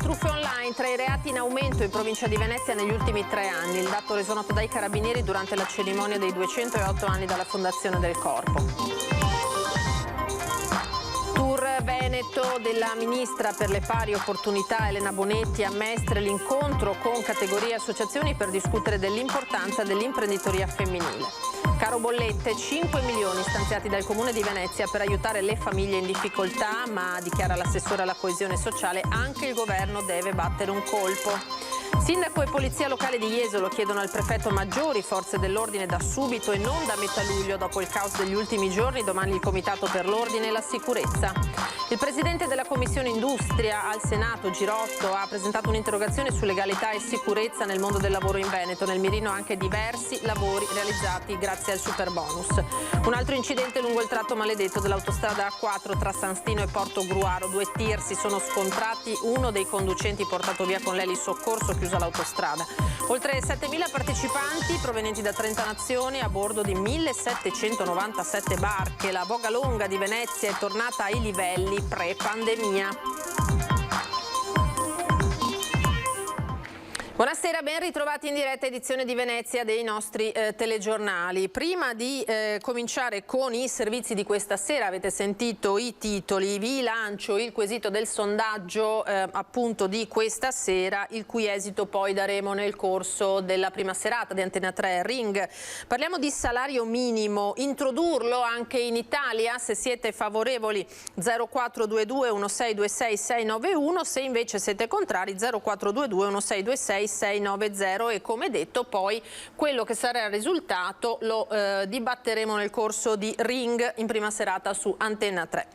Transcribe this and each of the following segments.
truffe online, tra i reati in aumento in provincia di Venezia negli ultimi 3 anni. Il dato reso noto dai Carabinieri durante la cerimonia dei 208 anni dalla fondazione del Corpo. Tour Veneto della Ministra per le Pari Opportunità Elena Bonetti a Mestre, l'incontro con categorie e associazioni per discutere dell'importanza dell'imprenditoria femminile. Caro bollette, 5 milioni stanziati dal Comune di Venezia per aiutare le famiglie in difficoltà, ma dichiara l'assessore alla coesione sociale, anche il governo deve battere un colpo. Sindaco e polizia locale di Jesolo chiedono al prefetto maggiori forze dell'ordine da subito e non da metà luglio dopo il caos degli ultimi giorni. Domani il Comitato per l'Ordine e la Sicurezza. Il presidente della Commissione Industria al Senato, Girotto, ha presentato un'interrogazione su legalità e sicurezza nel mondo del lavoro in Veneto. Nel mirino anche diversi lavori realizzati grazie al superbonus. Un altro incidente lungo il tratto maledetto dell'autostrada A4 tra San Stino e Porto Gruaro. 2 tir si sono scontrati, uno dei conducenti portato via con l'eli soccorso, chiusa l'autostrada. Oltre 7.000 partecipanti provenienti da 30 nazioni a bordo di 1.797 barche. La voga lunga di Venezia è tornata ai livelli pre-pandemia. Buonasera, ben ritrovati in diretta edizione di Venezia dei nostri telegiornali. Prima di cominciare con i servizi di questa sera, avete sentito i titoli, vi lancio il quesito del sondaggio appunto di questa sera, il cui esito poi daremo nel corso della prima serata di Antena 3 Ring. Parliamo di salario minimo, introdurlo anche in Italia, se siete favorevoli 0422 1626 691, se invece siete contrari 0422 1626 690 e come detto poi quello che sarà il risultato lo dibatteremo nel corso di Ring in prima serata su Antena 3.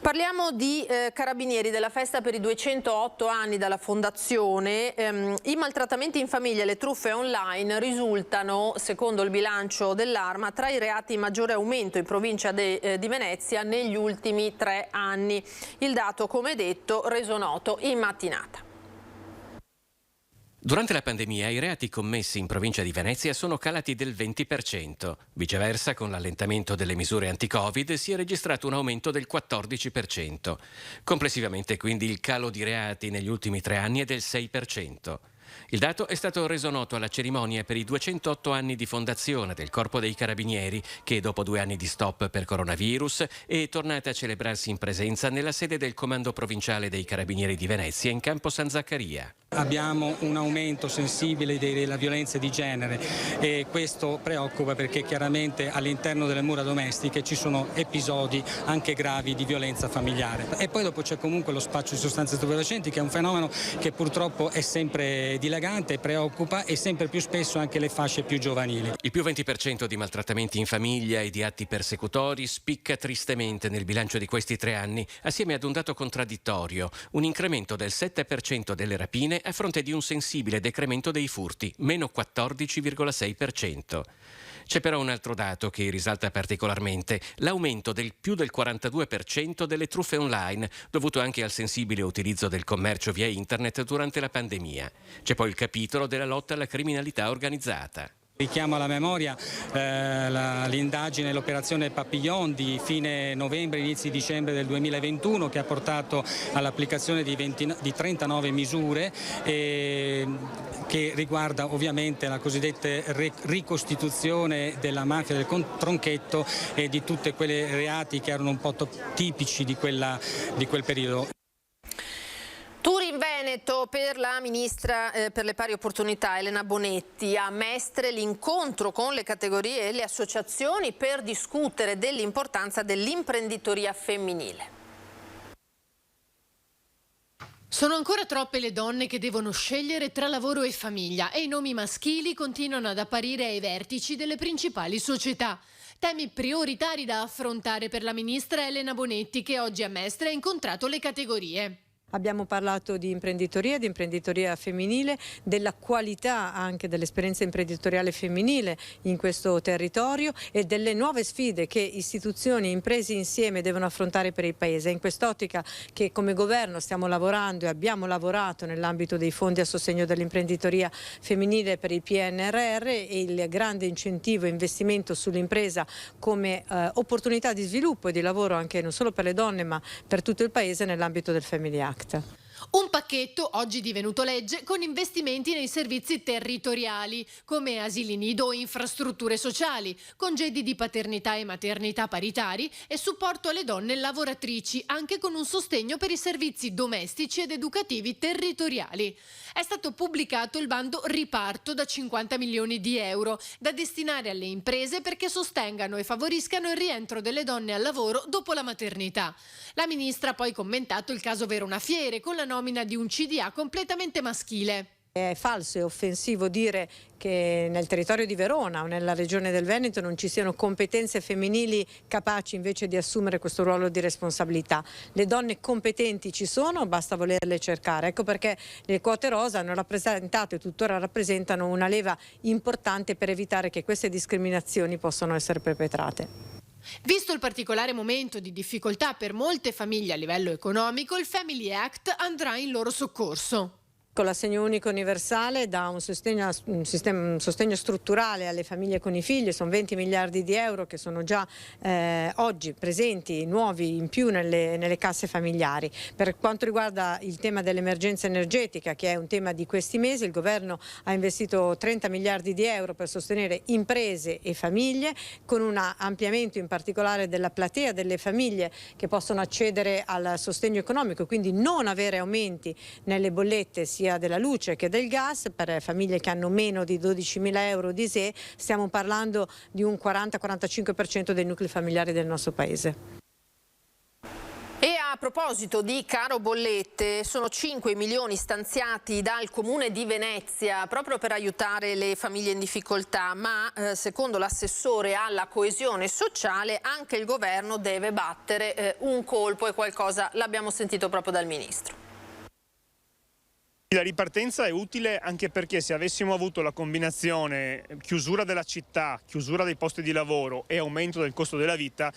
Parliamo di Carabinieri, della festa per i 208 anni dalla fondazione. I maltrattamenti in famiglia e le truffe online risultano, secondo il bilancio dell'Arma, tra i reati in maggiore aumento in provincia di Venezia negli ultimi 3 anni. Il dato, come detto, reso noto in mattinata. Durante la pandemia i reati commessi in provincia di Venezia sono calati del 20%. Viceversa, con l'allentamento delle misure anti-Covid si è registrato un aumento del 14%. Complessivamente, quindi, il calo di reati negli ultimi 3 anni è del 6%. Il dato è stato reso noto alla cerimonia per i 208 anni di fondazione del Corpo dei Carabinieri, che dopo 2 anni di stop per coronavirus è tornata a celebrarsi in presenza nella sede del Comando Provinciale dei Carabinieri di Venezia in Campo San Zaccaria. Abbiamo un aumento sensibile della violenza di genere e questo preoccupa perché chiaramente all'interno delle mura domestiche ci sono episodi anche gravi di violenza familiare. E poi dopo c'è comunque lo spaccio di sostanze stupefacenti, che è un fenomeno che purtroppo è sempre dilagante, preoccupa e sempre più spesso anche le fasce più giovanili. Il più 20% di maltrattamenti in famiglia e di atti persecutori spicca tristemente nel bilancio di questi 3 anni, assieme ad un dato contraddittorio, un incremento del 7% delle rapine a fronte di un sensibile decremento dei furti, meno 14,6%. C'è però un altro dato che risalta particolarmente, l'aumento del più del 42% delle truffe online, dovuto anche al sensibile utilizzo del commercio via internet durante la pandemia. C'è poi il capitolo della lotta alla criminalità organizzata. Richiamo alla memoria l'indagine, l'operazione Papillon di fine novembre, inizi dicembre del 2021, che ha portato all'applicazione di 39 misure che riguarda ovviamente la cosiddetta ricostituzione della mafia del Tronchetto e di tutte quelle reati che erano un po' tipici di quel periodo. Tour in Veneto per la Ministra per le Pari Opportunità Elena Bonetti, a Mestre l'incontro con le categorie e le associazioni per discutere dell'importanza dell'imprenditoria femminile. Sono ancora troppe le donne che devono scegliere tra lavoro e famiglia e i nomi maschili continuano ad apparire ai vertici delle principali società. Temi prioritari da affrontare per la Ministra Elena Bonetti, che oggi a Mestre ha incontrato le categorie. Abbiamo parlato di imprenditoria femminile, della qualità anche dell'esperienza imprenditoriale femminile in questo territorio e delle nuove sfide che istituzioni e imprese insieme devono affrontare per il Paese. È in quest'ottica che come governo stiamo lavorando e abbiamo lavorato nell'ambito dei fondi a sostegno dell'imprenditoria femminile per il PNRR e il grande incentivo e investimento sull'impresa come opportunità di sviluppo e di lavoro anche non solo per le donne ma per tutto il Paese nell'ambito del Family Act. Un pacchetto, oggi divenuto legge, con investimenti nei servizi territoriali, come asili nido o infrastrutture sociali, congedi di paternità e maternità paritari e supporto alle donne lavoratrici, anche con un sostegno per i servizi domestici ed educativi territoriali. È stato pubblicato il bando Riparto da 50 milioni di euro, da destinare alle imprese perché sostengano e favoriscano il rientro delle donne al lavoro dopo la maternità. La ministra ha poi commentato il caso Veronafiere con la nomina di un CDA completamente maschile. È falso e offensivo dire che nel territorio di Verona o nella regione del Veneto non ci siano competenze femminili capaci invece di assumere questo ruolo di responsabilità. Le donne competenti ci sono, basta volerle cercare. Ecco perché le quote rosa hanno rappresentato e tuttora rappresentano una leva importante per evitare che queste discriminazioni possano essere perpetrate. Visto il particolare momento di difficoltà per molte famiglie a livello economico, il Family Act andrà in loro soccorso. Con l'assegno unico universale dà un sostegno strutturale alle famiglie con i figli, sono 20 miliardi di euro che sono già oggi presenti, nuovi in più nelle casse familiari. Per quanto riguarda il tema dell'emergenza energetica, che è un tema di questi mesi, il governo ha investito 30 miliardi di euro per sostenere imprese e famiglie, con un ampliamento in particolare della platea delle famiglie che possono accedere al sostegno economico, quindi non avere aumenti nelle bollette sia della luce che del gas. Per famiglie che hanno meno di 12.000 euro di ISEE stiamo parlando di un 40-45% dei nuclei familiari del nostro paese. E a proposito di caro bollette, sono 5 milioni stanziati dal Comune di Venezia proprio per aiutare le famiglie in difficoltà, ma secondo l'assessore alla coesione sociale anche il governo deve battere un colpo e qualcosa l'abbiamo sentito proprio dal ministro. La ripartenza è utile anche perché se avessimo avuto la combinazione chiusura della città, chiusura dei posti di lavoro e aumento del costo della vita,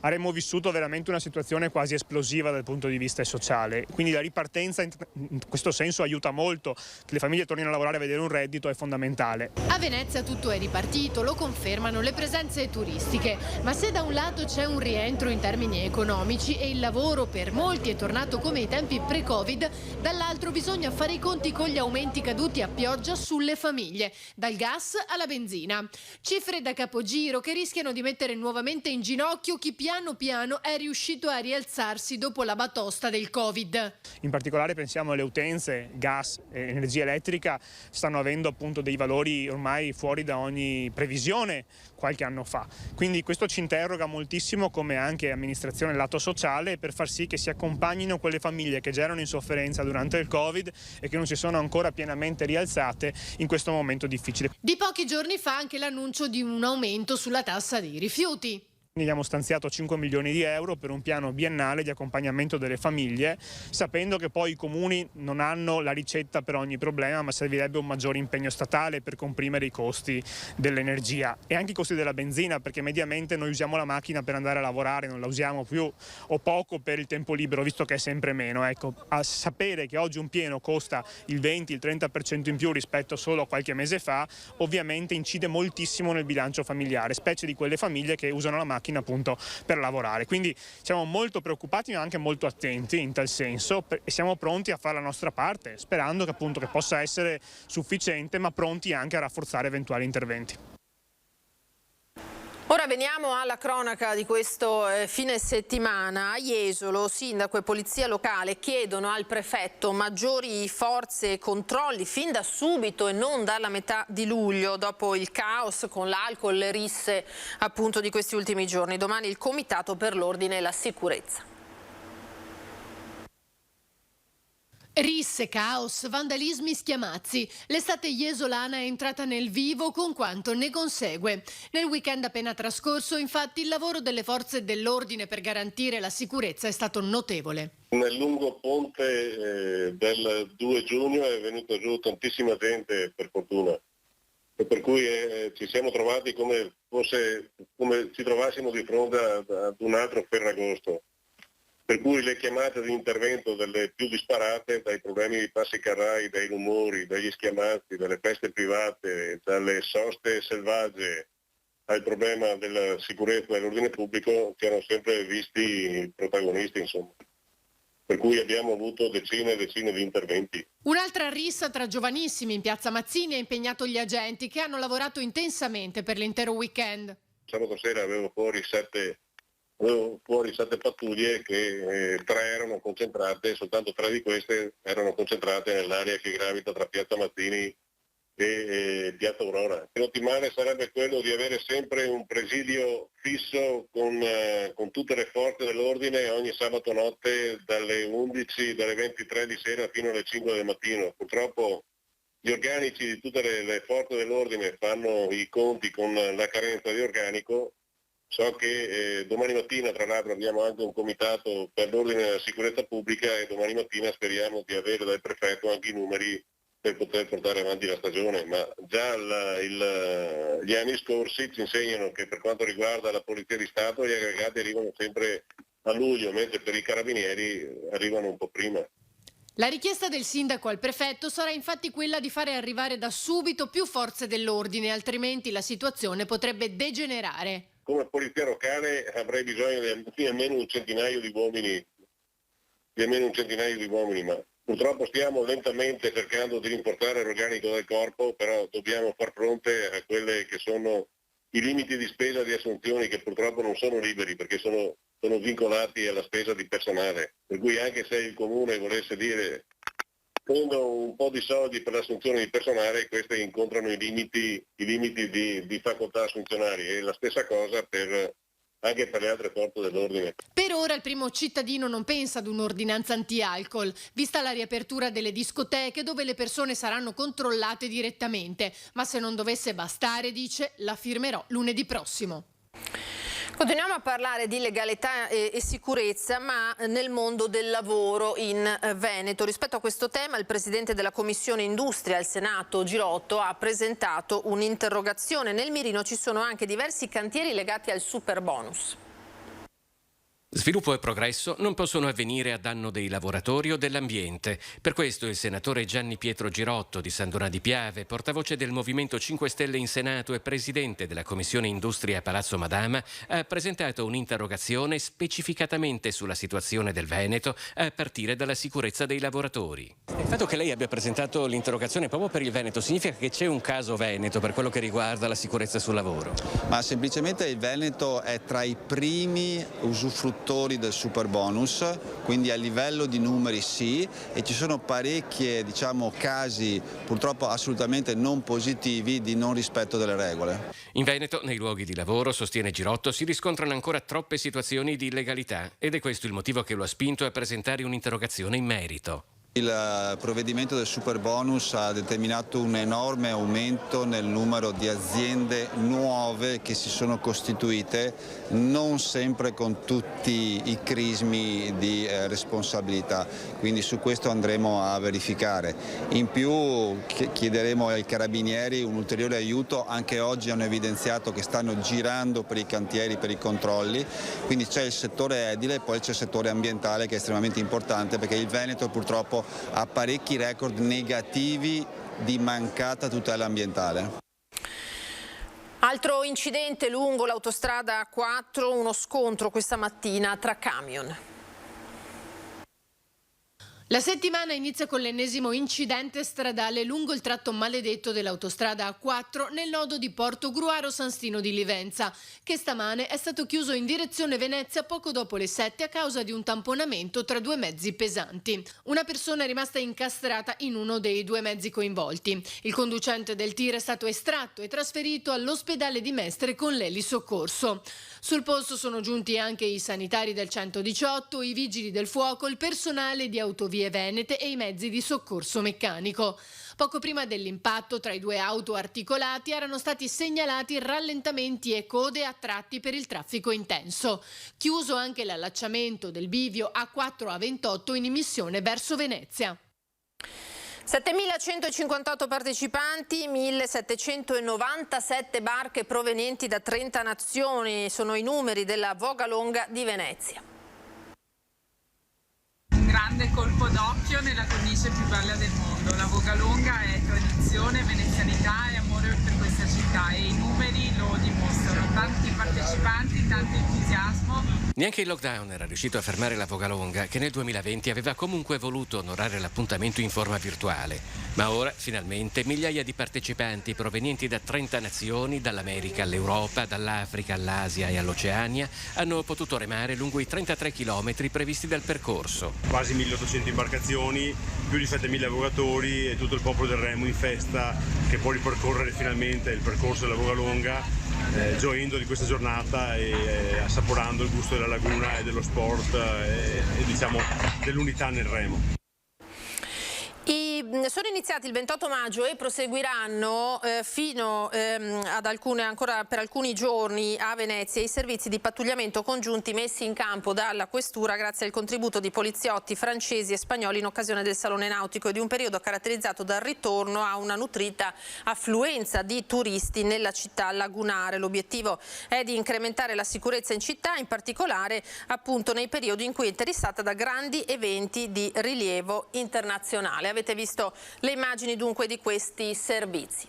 avremmo vissuto veramente una situazione quasi esplosiva dal punto di vista sociale. Quindi la ripartenza in questo senso aiuta molto, che le famiglie tornino a lavorare e vedere un reddito è fondamentale. A Venezia tutto è ripartito, lo confermano le presenze turistiche, ma se da un lato c'è un rientro in termini economici e il lavoro per molti è tornato come ai tempi pre-Covid, dall'altro bisogna fare i conti con gli aumenti caduti a pioggia sulle famiglie, dal gas alla benzina. Cifre da capogiro che rischiano di mettere nuovamente in ginocchio chi piano piano è riuscito a rialzarsi dopo la batosta del Covid. In particolare pensiamo alle utenze, gas e energia elettrica stanno avendo appunto dei valori ormai fuori da ogni previsione qualche anno fa. Quindi questo ci interroga moltissimo come anche amministrazione lato sociale per far sì che si accompagnino quelle famiglie che già erano in sofferenza durante il Covid e che non si sono ancora pienamente rialzate in questo momento difficile. Di pochi giorni fa anche l'annuncio di un aumento sulla tassa dei rifiuti. Abbiamo stanziato 5 milioni di euro per un piano biennale di accompagnamento delle famiglie, sapendo che poi i comuni non hanno la ricetta per ogni problema, ma servirebbe un maggiore impegno statale per comprimere i costi dell'energia e anche i costi della benzina, perché mediamente noi usiamo la macchina per andare a lavorare, non la usiamo più o poco per il tempo libero, visto che è sempre meno. Ecco, a sapere che oggi un pieno costa il 20, il 30% in più rispetto solo a qualche mese fa, ovviamente incide moltissimo nel bilancio familiare, specie di quelle famiglie che usano la macchina appunto per lavorare. Quindi siamo molto preoccupati ma anche molto attenti in tal senso e siamo pronti a fare la nostra parte, sperando che appunto che possa essere sufficiente, ma pronti anche a rafforzare eventuali interventi. Ora veniamo alla cronaca di questo fine settimana. A Jesolo, sindaco e polizia locale chiedono al prefetto maggiori forze e controlli fin da subito e non dalla metà di luglio, dopo il caos con l'alcol, le risse appunto di questi ultimi giorni. Domani il Comitato per l'Ordine e la Sicurezza. Risse, caos, vandalismi, schiamazzi. L'estate jesolana è entrata nel vivo con quanto ne consegue. Nel weekend appena trascorso, infatti, il lavoro delle forze dell'ordine per garantire la sicurezza è stato notevole. Nel lungo ponte del 2 giugno è venuta giù tantissima gente, per fortuna, e per cui ci siamo trovati come ci trovassimo di fronte ad un altro Ferragosto. Per cui le chiamate di intervento delle più disparate, dai problemi di passi carrai, dai rumori, dagli schiamazzi, dalle feste private, dalle soste selvagge al problema della sicurezza e dell'ordine pubblico, ci hanno sempre visti protagonisti, insomma. per cui abbiamo avuto decine e decine di interventi. Un'altra rissa tra giovanissimi in piazza Mazzini ha impegnato gli agenti che hanno lavorato intensamente per l'intero weekend. Sabato sera avevo fuori sette pattuglie che 3 erano concentrate, soltanto 3 di queste erano concentrate nell'area che gravita tra piazza Mazzini e piazza Aurora. L'ottimale sarebbe quello di avere sempre un presidio fisso con tutte le forze dell'ordine ogni sabato notte dalle 11, dalle 23 di sera fino alle 5 del mattino. Purtroppo gli organici di tutte le forze dell'ordine fanno i conti con la carenza di organico. So che domani mattina tra l'altro abbiamo anche un comitato per l'ordine e la sicurezza pubblica e domani mattina speriamo di avere dal prefetto anche i numeri per poter portare avanti la stagione, ma già gli anni scorsi ci insegnano che per quanto riguarda la Polizia di Stato gli aggregati arrivano sempre a luglio, mentre per i carabinieri arrivano un po' prima. La richiesta del sindaco al prefetto sarà infatti quella di fare arrivare da subito più forze dell'ordine, altrimenti la situazione potrebbe degenerare. Come polizia locale avrei bisogno di almeno un centinaio di uomini, ma purtroppo stiamo lentamente cercando di rimportare l'organico del corpo, però dobbiamo far fronte a quelle che sono i limiti di spesa di assunzioni che purtroppo non sono liberi perché sono vincolati alla spesa di personale. Per cui anche se il comune volesse dire prendo un po' di soldi per l'assunzione di personale, queste incontrano i limiti di facoltà assunzionarie e la stessa cosa anche per le altre forze dell'ordine. Per ora il primo cittadino non pensa ad un'ordinanza anti-alcol, vista la riapertura delle discoteche dove le persone saranno controllate direttamente, ma se non dovesse bastare, dice, la firmerò lunedì prossimo. Continuiamo a parlare di legalità e sicurezza, ma nel mondo del lavoro in Veneto. Rispetto a questo tema, il presidente della Commissione Industria al Senato, Girotto, ha presentato un'interrogazione. Nel mirino ci sono anche diversi cantieri legati al superbonus. Sviluppo e progresso non possono avvenire a danno dei lavoratori o dell'ambiente. Per questo il senatore Gianni Pietro Girotto di San Donà di Piave, portavoce del Movimento 5 Stelle in Senato e presidente della Commissione Industria a Palazzo Madama, ha presentato un'interrogazione specificatamente sulla situazione del Veneto a partire dalla sicurezza dei lavoratori. Il fatto che lei abbia presentato l'interrogazione proprio per il Veneto significa che c'è un caso Veneto per quello che riguarda la sicurezza sul lavoro? Ma semplicemente il Veneto è tra i primi usufruttori del superbonus, quindi a livello di numeri sì, e ci sono parecchie casi purtroppo assolutamente non positivi di non rispetto delle regole. In Veneto, nei luoghi di lavoro, sostiene Girotto, si riscontrano ancora troppe situazioni di illegalità ed è questo il motivo che lo ha spinto a presentare un'interrogazione in merito. Il provvedimento del superbonus ha determinato un enorme aumento nel numero di aziende nuove che si sono costituite, non sempre con tutti i crismi di responsabilità, quindi su questo andremo a verificare. In più chiederemo ai carabinieri un ulteriore aiuto, anche oggi hanno evidenziato che stanno girando per i cantieri, per i controlli, quindi c'è il settore edile e poi c'è il settore ambientale che è estremamente importante perché il Veneto purtroppo ha parecchi record negativi di mancata tutela ambientale. Altro incidente lungo l'autostrada A4, uno scontro questa mattina tra camion. La settimana inizia con l'ennesimo incidente stradale lungo il tratto maledetto dell'autostrada A4 nel nodo di Porto Gruaro San Stino di Livenza, che stamane è stato chiuso in direzione Venezia poco dopo le 7 a causa di un tamponamento tra due mezzi pesanti. Una persona è rimasta incastrata in uno dei due mezzi coinvolti. Il conducente del tir è stato estratto e trasferito all'ospedale di Mestre con l'elisoccorso. Sul posto sono giunti anche i sanitari del 118, i vigili del fuoco, il personale di Autovie Venete e i mezzi di soccorso meccanico. Poco prima dell'impatto tra i due auto articolati erano stati segnalati rallentamenti e code a tratti per il traffico intenso. Chiuso anche l'allacciamento del bivio A4-A28 in missione verso Venezia. 7.158 partecipanti, 1.797 barche provenienti da 30 nazioni, sono i numeri della Vogalonga di Venezia. Un grande colpo d'occhio nella cornice più bella del mondo. La Vogalonga è tradizione, venezianità e amore per questa città e i numeri lo dimostrano. Tanti partecipanti, tanto entusiasmo Neanche il lockdown era riuscito a fermare la Vogalonga, che nel 2020 aveva comunque voluto onorare l'appuntamento in forma virtuale. Ma ora, finalmente, migliaia di partecipanti provenienti da 30 nazioni, dall'America all'Europa, dall'Africa all'Asia e all'Oceania, hanno potuto remare lungo i 33 chilometri previsti dal percorso. Quasi 1800 imbarcazioni, più di 7000 vogatori e tutto il popolo del remo in festa che può ripercorrere finalmente il percorso della Vogalonga, gioendo di questa giornata e assaporando il gusto della laguna e dello sport e diciamo dell'unità nel remo. Sono iniziati il 28 maggio e proseguiranno fino ad ancora per alcuni giorni a Venezia i servizi di pattugliamento congiunti messi in campo dalla Questura grazie al contributo di poliziotti francesi e spagnoli in occasione del Salone Nautico e di un periodo caratterizzato dal ritorno a una nutrita affluenza di turisti nella città lagunare. L'obiettivo è di incrementare la sicurezza in città, in particolare appunto nei periodi in cui è interessata da grandi eventi di rilievo internazionale. Avete visto le immagini dunque di questi servizi.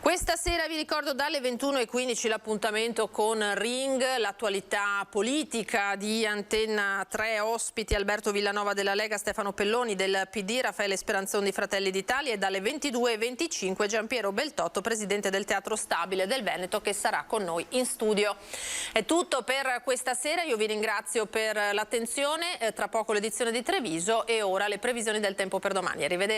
Questa sera vi ricordo dalle 21:15 l'appuntamento con Ring, l'attualità politica di Antenna 3, ospiti Alberto Villanova della Lega, Stefano Pelloni del PD, Raffaele Speranzon di Fratelli d'Italia e dalle 22:25 Giampiero Beltotto, presidente del Teatro Stabile del Veneto, che sarà con noi in studio. È tutto per questa sera, io vi ringrazio per l'attenzione, tra poco l'edizione di Treviso e ora le previsioni del tempo per domani. Arrivederci.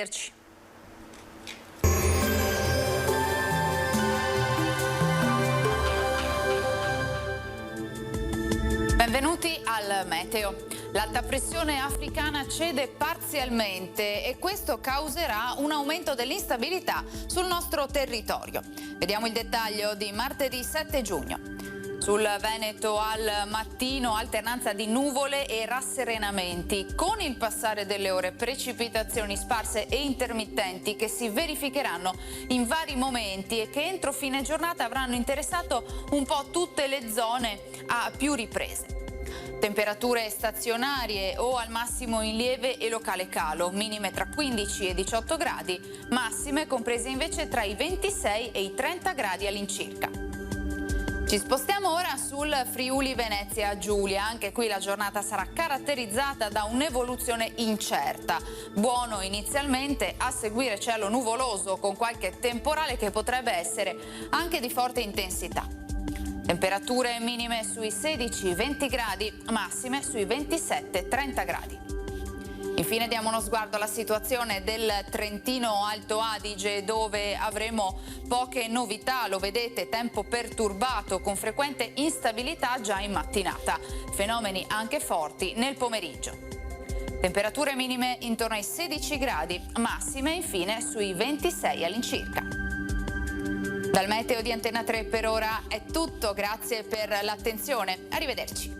Benvenuti al meteo. L'alta pressione africana cede parzialmente e questo causerà un aumento dell'instabilità sul nostro territorio. Vediamo il dettaglio di martedì 7 giugno. Sul Veneto al mattino alternanza di nuvole e rasserenamenti, con il passare delle ore precipitazioni sparse e intermittenti che si verificheranno in vari momenti e che entro fine giornata avranno interessato un po' tutte le zone a più riprese. Temperature stazionarie o al massimo in lieve e locale calo, minime tra 15 e 18 gradi, massime comprese invece tra i 26 e i 30 gradi all'incirca. Ci spostiamo ora sul Friuli Venezia Giulia, anche qui la giornata sarà caratterizzata da un'evoluzione incerta. Buono inizialmente, a seguire cielo nuvoloso con qualche temporale che potrebbe essere anche di forte intensità. Temperature minime sui 16-20 gradi, massime sui 27-30 gradi. Infine diamo uno sguardo alla situazione del Trentino Alto Adige, dove avremo poche novità, lo vedete, tempo perturbato con frequente instabilità già in mattinata, fenomeni anche forti nel pomeriggio. Temperature minime intorno ai 16 gradi, massime infine sui 26 all'incirca. Dal meteo di Antenna 3 per ora è tutto, grazie per l'attenzione, arrivederci.